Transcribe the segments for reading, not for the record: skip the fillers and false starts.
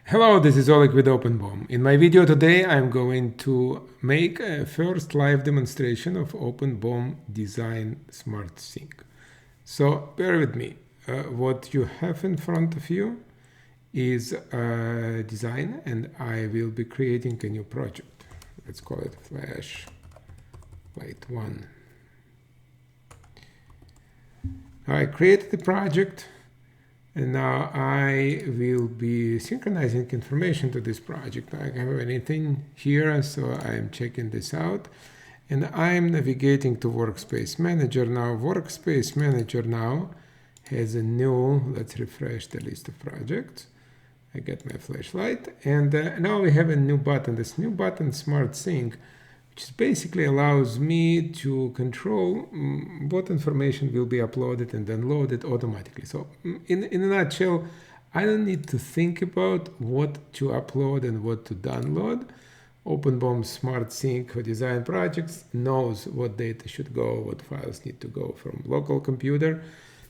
Hello, this is Oleg with OpenBOM. In my video today, I'm going to make a first live demonstration of OpenBOM Design SmartSync. So bear with me. What you have in front of you is a design, and I will be creating a new project. Let's call it Flash Light 1. I created the project. And now I will be synchronizing information to this project. I have anything here, so I'm checking this out. And I'm navigating to Workspace Manager. Now, Workspace Manager now has a new, let's refresh the list of projects. I get my flashlight. And now we have a new button. This new button, SmartSync, which basically allows me to control what information will be uploaded and then loaded automatically. So in a nutshell, I don't need to think about what to upload and what to download. OpenBOM SmartSync for design projects knows what data should go, what files need to go from local computer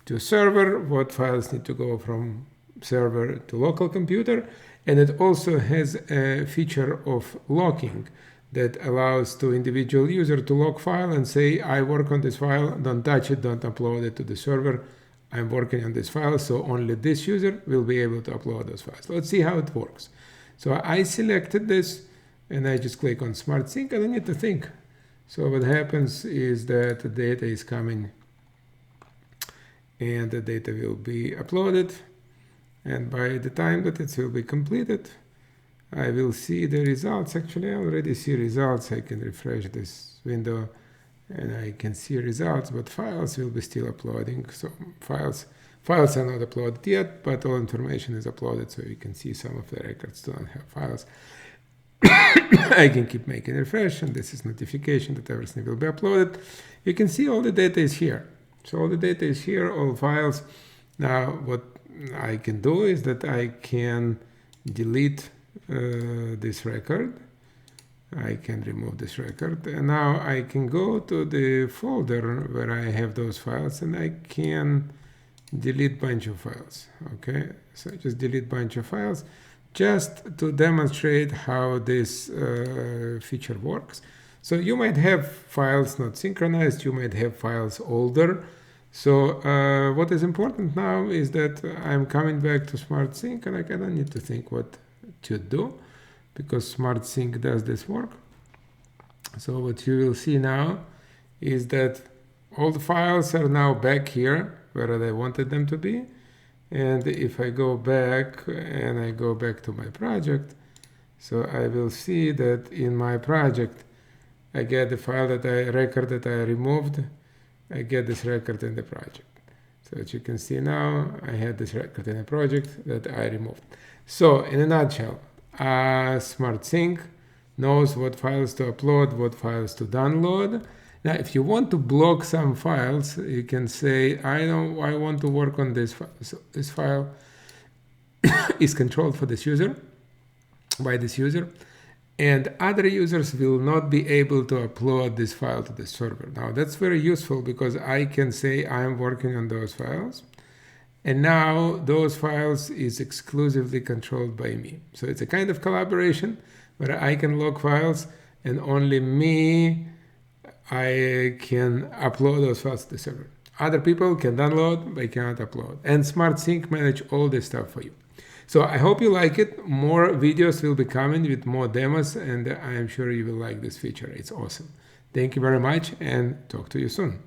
to server, what files need to go from server to local computer, and it also has a feature of locking that allows to individual user to lock file and say, I work on this file, don't touch it, don't upload it to the server. I'm working on this file, so only this user will be able to upload those files. Let's see how it works. So I selected this and I just click on SmartSync. I don't need to think. So what happens is that the data is coming and the data will be uploaded. And by the time that it will be completed, I will see the results. Actually, I already see results. I can refresh this window and I can see results, but files will be still uploading. So files are not uploaded yet, but all information is uploaded. So you can see some of the records do not have files. I can keep making refresh, and this is notification that everything will be uploaded. You can see all the data is here. So all the data is here, all files. Now, what I can do is that I can delete this record. I can remove this record, and now I can go to the folder where I have those files and I can delete bunch of files. Okay, so just delete bunch of files just to demonstrate how this feature works. So you might have files not synchronized, you might have files older. So what is important now is that I'm coming back to SmartSync and I don't need to think what to do because SmartSync does this work. So what you will see now is that all the files are now back here where I wanted them to be. And if I go back and I go back to my project, so I will see that in my project, I get the file record that I removed. I get this record in the project. So as you can see now, I had this record in a project that I removed. So in a nutshell, SmartSync knows what files to upload, what files to download. Now, if you want to block some files, you can say, I want to work on this file. So this file is controlled for this user, by this user, and other users will not be able to upload this file to the server. Now, that's very useful because I can say I'm working on those files. And now those files is exclusively controlled by me. So it's a kind of collaboration where I can log files and only me, I can upload those files to the server. Other people can download, they cannot upload. And SmartSync manage all this stuff for you. So I hope you like it. More videos will be coming with more demos, and I am sure you will like this feature. It's awesome. Thank you very much and talk to you soon.